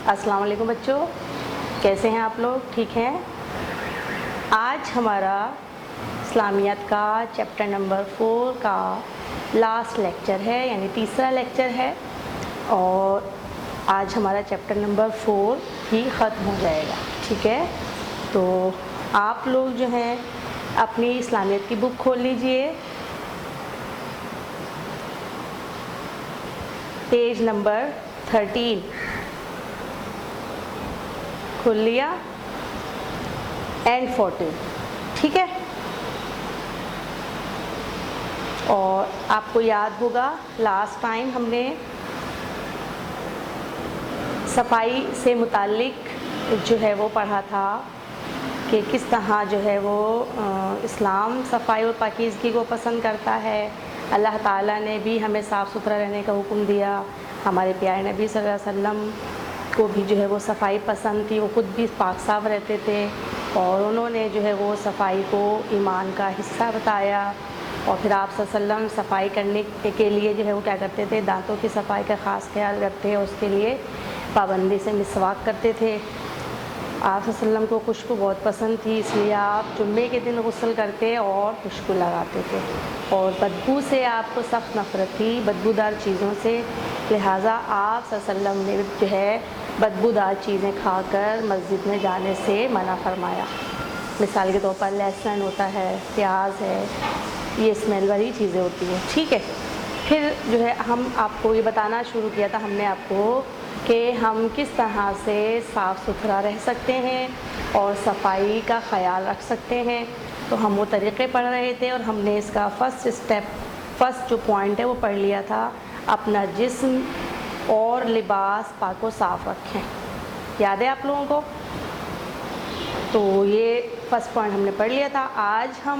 अस्सलाम वालेकुम बच्चों, कैसे हैं आप लोग? ठीक हैं। आज हमारा इस्लामियत का चैप्टर नंबर 4 का लास्ट लेक्चर है, यानी तीसरा लेक्चर है और आज हमारा चैप्टर नंबर 4 ही ख़त्म हो जाएगा। ठीक है, तो आप लोग जो हैं अपनी इस्लामियत की बुक खोल लीजिए, पेज नंबर 13 खोल लिया, एंड 14। ठीक है, और आपको याद होगा लास्ट टाइम हमने सफाई से मुतालिक जो है वो पढ़ा था कि किस तरह जो है वो इस्लाम सफाई और पाकीज़गी को पसंद करता है। अल्लाह ताला ने भी हमें साफ़ सुथरा रहने का हुक्म दिया। हमारे प्यारे नबी सल्लल्लाहु अलैहि वसल्लम को भी जो है वो सफाई पसंद थी, वो ख़ुद भी पाक साफ़ रहते थे और उन्होंने जो है वो सफाई को ईमान का हिस्सा बताया। और फिर आप सल्लल्लाहु अलैहि वसल्लम सफाई करने के लिए जो है वो क्या करते थे, दांतों की सफाई का ख़ास ख्याल रखते और उसके लिए पाबंदी से मिसवाक करते थे। आप सल्लल्लाहु अलैहि वसल्लम को खुशबू बहुत पसंद थी, इसलिए आप जुम्मे के दिन गुस्ल करते और खुशबू लगाते थे। और बदबू से आपको सख्त नफ़रत थी, बदबूदार चीज़ों से, लिहाजा आप सल्लल्लाहु अलैहि वसल्लम ने जो है बदबूदार चीज़ें खाकर मस्जिद में जाने से मना फरमाया। मिसाल के तौर पर लहसुन होता है, प्याज है, ये स्मेल वाली चीज़ें होती हैं। ठीक है, फिर जो है हम आपको ये बताना शुरू किया था हमने आपको कि हम किस तरह से साफ़ सुथरा रह सकते हैं और सफाई का ख़याल रख सकते हैं। तो हम वो तरीक़े पढ़ रहे थे और हमने इसका फर्स्ट जो पॉइंट है वो पढ़ लिया था, अपना जिस्म और लिबास पाक व साफ़ रखें। याद है आप लोगों को? तो ये फर्स्ट पॉइंट हमने पढ़ लिया था। आज हम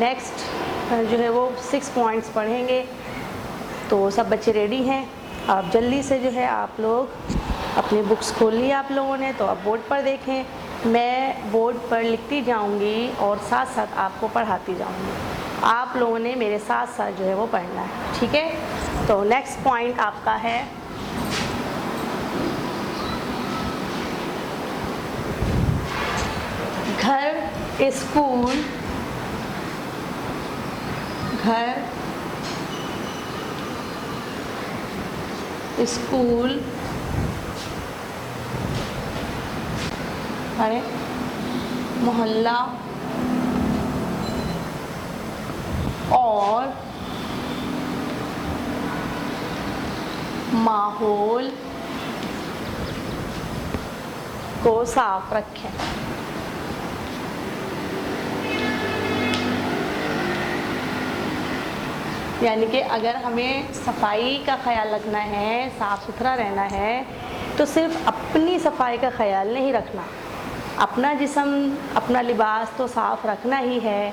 नेक्स्ट जो है वो 6 पॉइंट्स पढ़ेंगे। तो सब बच्चे रेडी हैं? आप जल्दी से जो है आप लोग अपनी बुक्स खोल ली आप लोगों ने, तो अब बोर्ड पर देखें। मैं बोर्ड पर लिखती जाऊंगी और साथ साथ आपको पढ़ाती जाऊंगी। आप लोगों ने मेरे साथ साथ जो है वो पढ़ना है। ठीक है, तो नेक्स्ट पॉइंट आपका है घर, स्कूल, घर, स्कूल, अरे मोहल्ला और माहौल को साफ रखें। यानी कि अगर हमें सफाई का ख्याल रखना है, साफ़ सुथरा रहना है, तो सिर्फ अपनी सफाई का ख्याल नहीं रखना, अपना जिस्म, अपना लिबास तो साफ़ रखना ही है,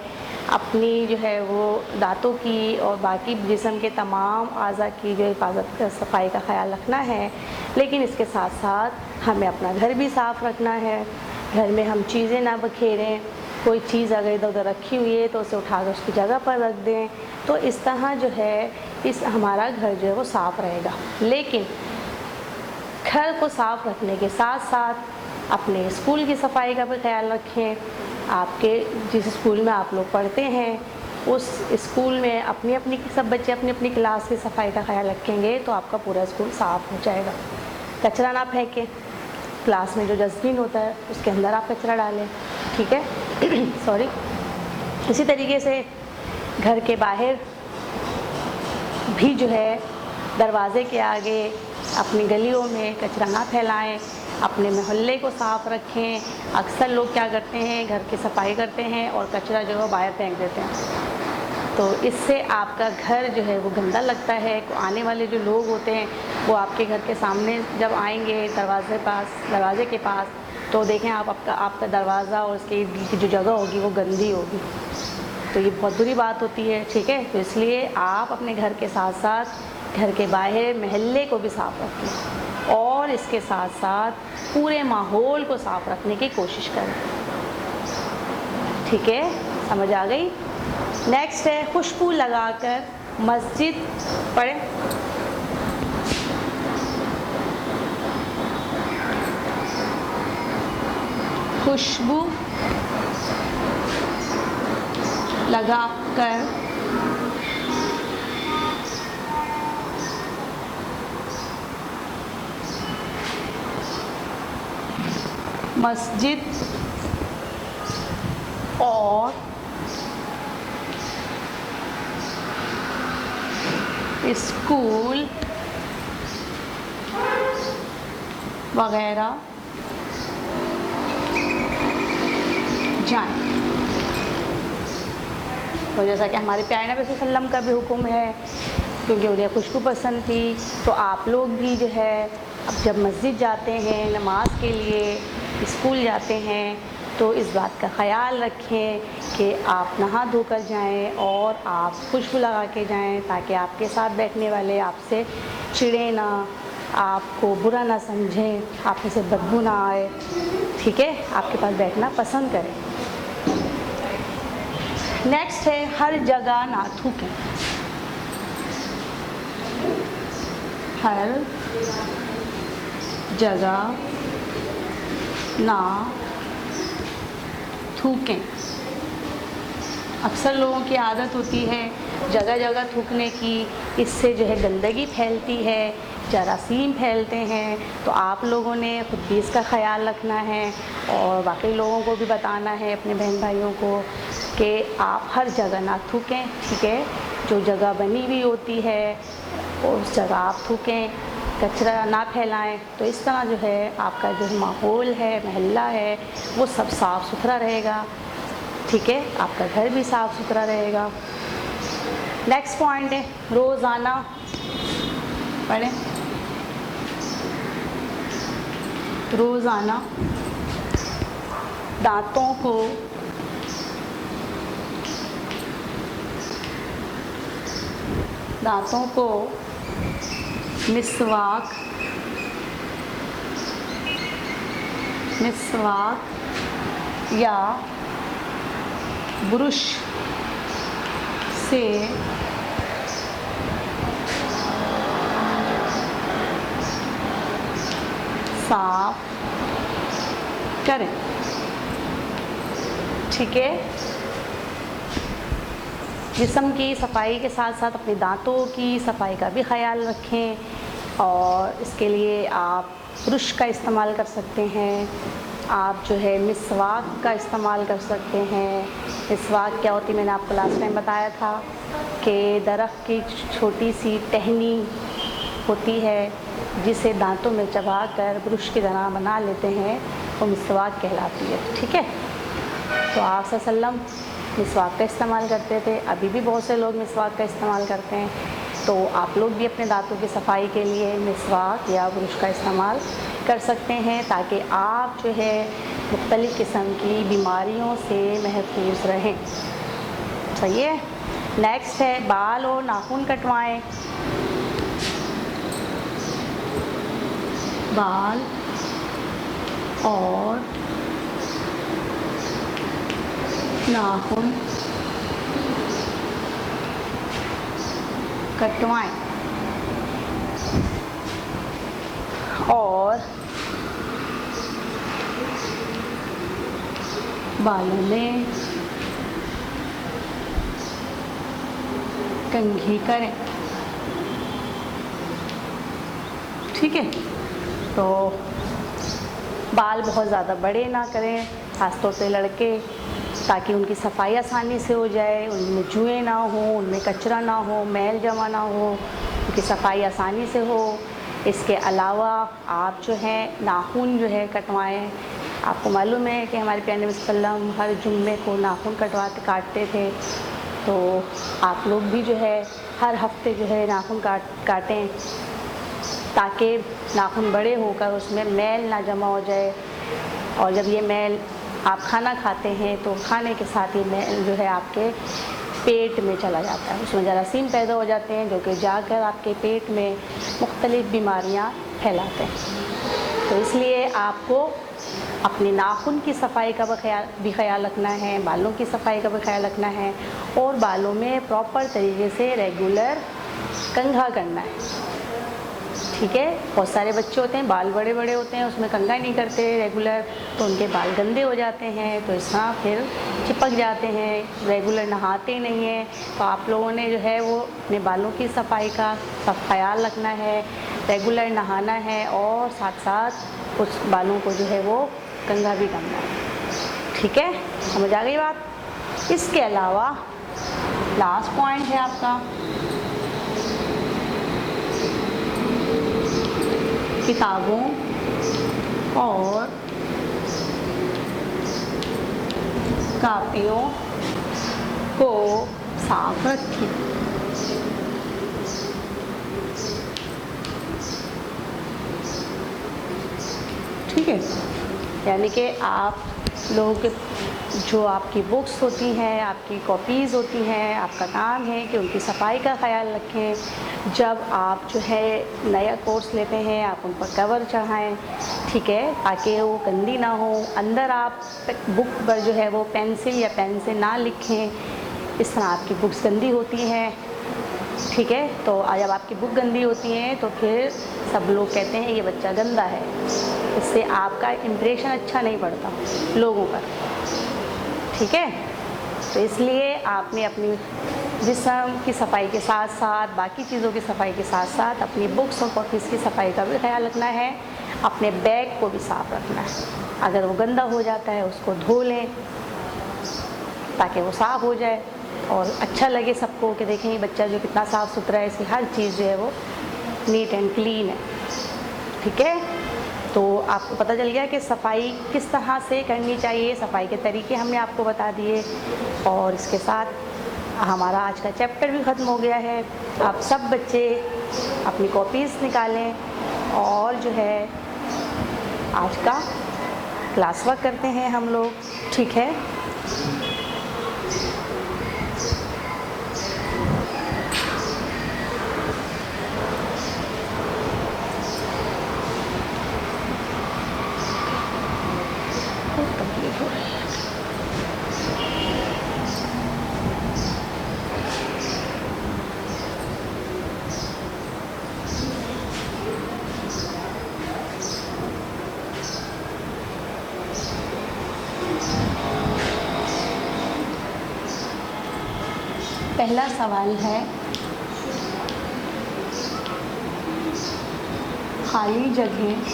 अपनी जो है वो दांतों की और बाकी जिस्म के तमाम आज़ा की जो हिफाजत सफाई का ख्याल रखना है, लेकिन इसके साथ साथ हमें अपना घर भी साफ़ रखना है। घर में हम चीज़ें ना बखेरें, कोई चीज़ अगर इधर उधर रखी हुई है तो उसे उठाकर उसकी जगह पर रख दें। तो इस तरह जो है हमारा घर जो है वो साफ़ रहेगा। लेकिन घर को साफ़ रखने के साथ साथ अपने स्कूल की सफाई का भी ख्याल रखें। आपके जिस स्कूल में आप लोग पढ़ते हैं उस स्कूल में सब बच्चे अपनी अपनी क्लास की सफाई का ख्याल रखेंगे तो आपका पूरा स्कूल साफ़ हो जाएगा। कचरा ना फेंकें, क्लास में जो डस्टबिन होता है उसके अंदर आप कचरा डालें। ठीक है सॉरी। इसी तरीके से घर के बाहर भी जो है दरवाज़े के आगे, अपनी गलियों में कचरा ना फैलाएं, अपने मोहल्ले को साफ़ रखें। अक्सर लोग क्या करते हैं, घर की सफाई करते हैं और कचरा जो है बाहर फेंक देते हैं, तो इससे आपका घर जो है वो गंदा लगता है। आने वाले जो लोग होते हैं वो आपके घर के सामने जब आएंगे दरवाजे के पास, तो देखें आपका दरवाज़ा और उसकी की जो जगह होगी वो गंदी होगी, तो ये बहुत बुरी बात होती है। ठीक है, तो इसलिए आप अपने घर के साथ साथ घर के बाहर मोहल्ले को भी साफ़ रखें और इसके साथ साथ पूरे माहौल को साफ़ रखने की कोशिश करें। ठीक है, समझ आ गई? नेक्स्ट है खुशबू लगाकर मस्जिद पढ़ें। खुशबू लगाकर मस्जिद और स्कूल वगैरह जाएं। तो जैसा कि हमारे प्यारे नबी सल्लल्लाहु अलैहि वसल्लम का भी हुक्म है, क्योंकि उन्हें खुशबू पसंद थी, तो आप लोग भी जो है अब जब मस्जिद जाते हैं नमाज के लिए, स्कूल जाते हैं, तो इस बात का ख़याल रखें कि आप नहा धोकर जाएं और आप खुशबू लगा के जाएं, ताकि आपके साथ बैठने वाले आपसे चिढ़े ना, आपको बुरा ना समझें, आप में से बदबू ना आए, ठीक है, आपके पास बैठना पसंद करें। नेक्स्ट है हर जगह ना थूकें। हर जगह ना थूकें। अक्सर लोगों की आदत होती है जगह जगह थूकने की, इससे जो है गंदगी फैलती है, जरासीम फैलते हैं। तो आप लोगों ने खुद भी इसका ख़याल रखना है और बाकी लोगों को भी बताना है, अपने बहन भाइयों को, कि आप हर जगह ना थूकें, ठीक है। जो जगह बनी हुई होती है उस जगह आप थूकें, कचरा ना फैलाएं। तो इस तरह जो है आपका जो माहौल है, महल्ला है, वो सब साफ़ सुथरा रहेगा, ठीक है, आपका घर भी साफ़ सुथरा रहेगा। नेक्स्ट पॉइंट है रोज़ाना पढ़ें। रोज़ाना दांतों को मिसवाक या ब्रश से साफ करें, ठीक है। जिस्म की सफाई के साथ साथ अपने दांतों की सफाई का भी ख्याल रखें, और इसके लिए आप ब्रश का इस्तेमाल कर सकते हैं, आप जो है मिसवाक का इस्तेमाल कर सकते हैं। मिसवाक क्या होती है, मैंने आपको लास्ट टाइम बताया था कि दरख्त की छोटी सी टहनी होती है जिसे दांतों में चबा कर ब्रश की तरह बना लेते हैं, वो मिसवाक कहलाती है, ठीक है। तो आप सल्लल्लाहु अलैहि वसल्लम मिसवाक का इस्तेमाल करते थे, अभी भी बहुत से लोग मिसवाक का इस्तेमाल करते हैं। तो आप लोग भी अपने दांतों की सफाई के लिए मिसवाक या ब्रश का इस्तेमाल कर सकते हैं, ताकि आप जो है मुख्तलिफ़ किस्म की बीमारियों से महफूज रहें, सही है। नेक्स्ट है बाल और नाखून कटवाएं। बाल और नाखून कटवाएं और बालों में कंघी करें, ठीक है। तो बाल बहुत ज़्यादा बड़े ना करें, ख़ासतौर पे लड़के, ताकि उनकी सफाई आसानी से हो जाए, उनमें जुएँ ना हो, उनमें कचरा ना हो, मैल जमा ना हो, उनकी सफाई आसानी से हो। इसके अलावा आप जो है नाखून जो है कटवाएं। आपको मालूम है कि हमारे प्यारे नबी सल्लल्लाहु अलैहि वसल्लम हर जुम्मे को नाखून काटते थे, तो आप लोग भी जो है हर हफ्ते जो है नाखून काटें, ताकि नाखून बड़े होकर उसमें मैल ना जमा हो जाए। और जब ये मैल आप खाना खाते हैं तो खाने के साथ ही मैल जो है आपके पेट में चला जाता है, उसमें जरासीम पैदा हो जाते हैं, जो कि जाकर आपके पेट में मुख्तलिफ़ बीमारियां फैलाते हैं। तो इसलिए आपको अपने नाखून की सफाई का भी ख्याल रखना है, बालों की सफाई का भी ख्याल रखना है, और बालों में प्रॉपर तरीके से रेगुलर कंघा करना है, ठीक है। बहुत सारे बच्चे होते हैं बाल बड़े बड़े होते हैं, उसमें कंघा नहीं करते रेगुलर, तो उनके बाल गंदे हो जाते हैं, तो इस तरह फिर चिपक जाते हैं, रेगुलर नहाते नहीं हैं। तो आप लोगों ने जो है वो अपने बालों की सफाई का सब ख्याल रखना है, रेगुलर नहाना है और साथ साथ उस बालों को जो है वो कंघा भी करना है। ठीक है, समझ आ गई बात। इसके अलावा लास्ट पॉइंट है आपका किताबों और कापियों को साफ रखें। ठीक है, यानी कि आप लोगों के जो आपकी बुक्स होती हैं, आपकी कॉपीज़ होती हैं, आपका काम है कि उनकी सफाई का ख्याल रखें। जब आप जो है नया कोर्स लेते हैं आप उन पर कवर चढ़ाएं, ठीक है, ताकि वो गंदी ना हो। अंदर आप बुक पर जो है वो पेंसिल या पेन से ना लिखें, इस तरह आपकी बुक्स गंदी होती हैं। ठीक है, तो जब आपकी बुक गंदी होती है तो फिर सब लोग कहते हैं ये बच्चा गंदा है, इससे आपका इम्प्रेशन अच्छा नहीं पड़ता लोगों पर। ठीक है, तो इसलिए आपने अपनी जिस्म की सफाई के साथ साथ बाकी चीज़ों की सफाई के साथ साथ अपनी बुक्स और कॉपीज़ की सफाई का भी ख्याल रखना है। अपने बैग को भी साफ़ रखना है, अगर वो गंदा हो जाता है उसको धो लें ताकि वो साफ़ हो जाए और अच्छा लगे सबको कि देखें ये बच्चा जो कितना साफ़ सुथरा है, इसकी हर चीज़ जो है वो नीट एंड क्लीन है। ठीक है, तो आपको पता चल गया कि सफाई किस तरह से करनी चाहिए, सफाई के तरीके हमने आपको बता दिए और इसके साथ हमारा आज का चैप्टर भी ख़त्म हो गया है। आप सब बच्चे अपनी कॉपीज़ निकालें और जो है आज का क्लास वर्क करते हैं हम लोग। ठीक है, कंप्लीट हो रही है। पहला सवाल है, खाली जगह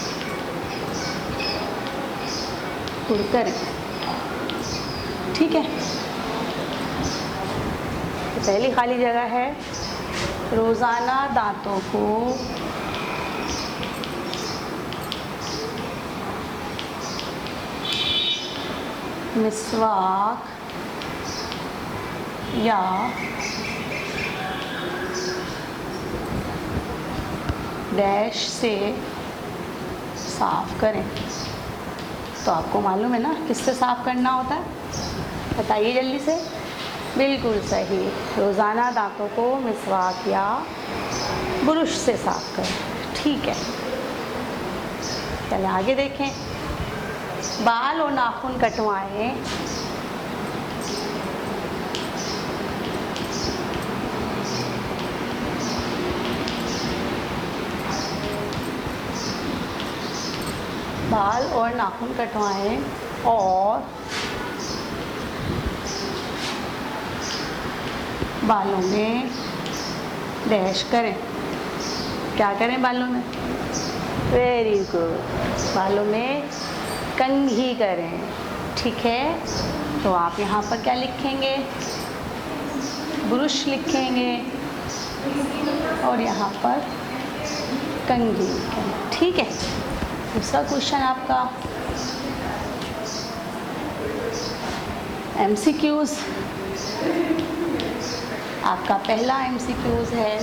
पुर करें। ठीक है, तो पहली खाली जगह है, रोज़ाना दांतों को मिसवाक या डैश से साफ़ करें। तो आपको मालूम है ना किससे साफ़ करना होता है, बताइए जल्दी से। बिल्कुल सही, रोज़ाना दांतों को मिसवाक या ब्रश से साफ़ करें। ठीक है, चलिए आगे देखें। बाल और नाखून कटवाएं। बाल और नाखून कटवाएं और बालों में डैश करें। क्या करें बालों में? वेरी गुड, बालों में कंघी करें। ठीक है, तो आप यहाँ पर क्या लिखेंगे? ब्रश लिखेंगे और यहाँ पर कंघी लिखेंगे। ठीक है, दूसरा क्वेश्चन आपका MCQs। आपका पहला MCQs है,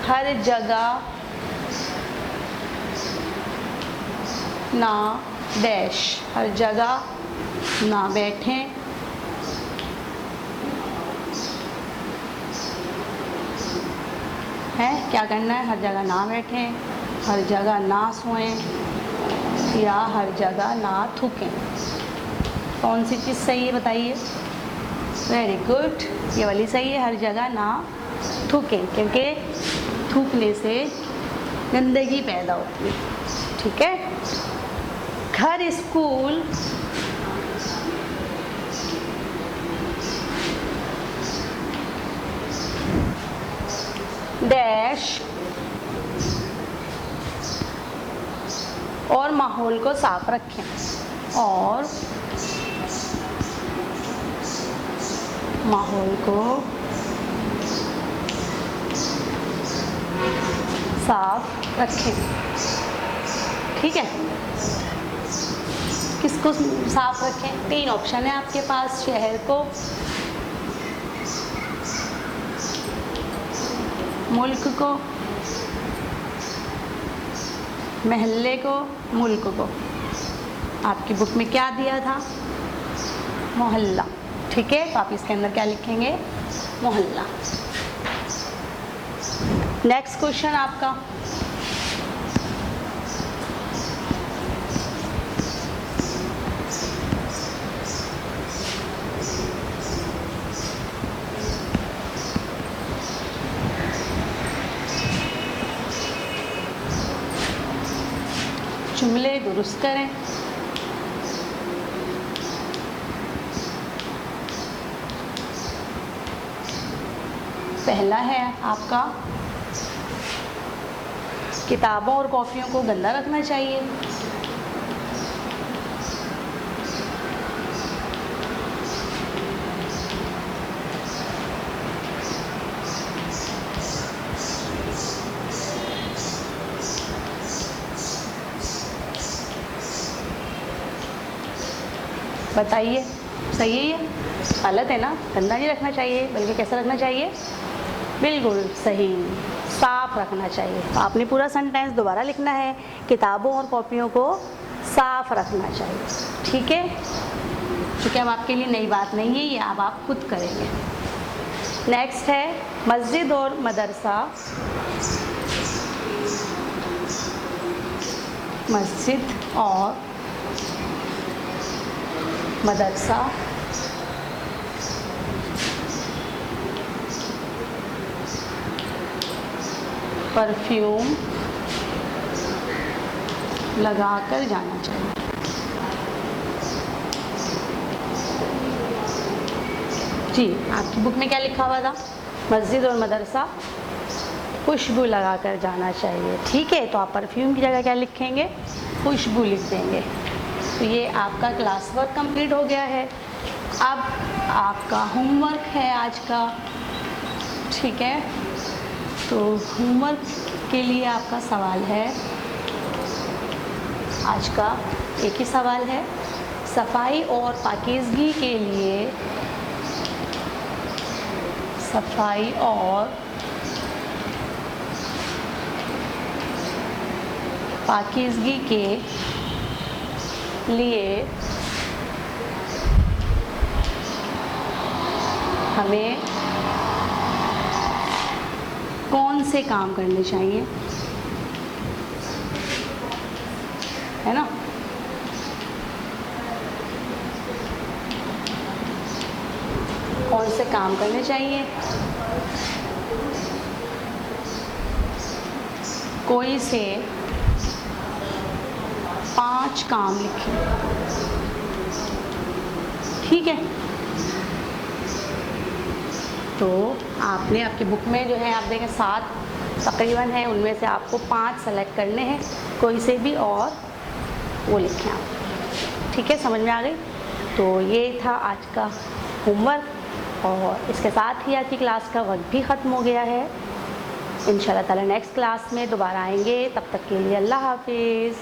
हर जगह ना डैश, हर जगह ना बैठें। है क्या करना है? हर जगह ना बैठें, हर जगह ना सोएं या हर जगह ना थूकें। कौन सी चीज़ सही है बताइए? वेरी गुड, ये वाली सही है, हर जगह ना थूकें, क्योंकि थूकने से गंदगी पैदा होती है। ठीक है, घर, स्कूल, डैश और माहौल को साफ रखें, और माहौल को साफ रखें। ठीक है, किसको साफ रखें? 3 ऑप्शन है आपके पास, शहर को, मुल्क को, महल्ले को, मुल्क को। आपकी बुक में क्या दिया था? मोहल्ला। ठीक है, तो आप इसके अंदर क्या लिखेंगे? मोहल्ला। नेक्स्ट क्वेश्चन आपका, जुमले दुरुस्त करें। पहला है आपका, किताबों और कॉपियों को गंदा रखना चाहिए। बताइए, सही है? ये गलत है ना, गंदा नहीं रखना चाहिए, बल्कि कैसा रखना चाहिए? बिल्कुल सही, साफ रखना चाहिए। तो आपने पूरा सेंटेंस दोबारा लिखना है, किताबों और कॉपियों को साफ रखना चाहिए। ठीक है, क्योंकि अब आपके लिए नई बात नहीं है, ये अब आप खुद करेंगे। नेक्स्ट है मस्जिद और मदरसा, मस्जिद और मदरसा परफ्यूम लगाकर जाना चाहिए। जी, आपकी बुक में क्या लिखा हुआ था? मस्जिद और मदरसा खुशबू लगाकर जाना चाहिए। ठीक है, तो आप परफ्यूम की जगह क्या लिखेंगे? खुशबू लिख देंगे। तो ये आपका क्लास वर्क कंप्लीट हो गया है। अब आपका होमवर्क है आज का। ठीक है, तो होमवर्क के लिए आपका सवाल है, आज का एक ही सवाल है, सफाई और पाकीज़गी के लिए, सफाई और पाकीज़गी के लिए हमें कौन से काम करने चाहिए, है ना? कौन से काम करने चाहिए? कोई से 5 काम लिखें। ठीक है, तो आपने आपकी बुक में जो है, आप देखें 7 तकरीबन है, उनमें से आपको 5 सेलेक्ट करने हैं, कोई से भी, और वो लिखें आप। ठीक है, समझ में आ गई? तो ये था आज का होमवर्क, और इसके साथ ही आज की क्लास का वक्त भी ख़त्म हो गया है। इंशाल्लाह ताला नेक्स्ट क्लास में दोबारा आएंगे, तब तक के लिए अल्लाह हाफिज़।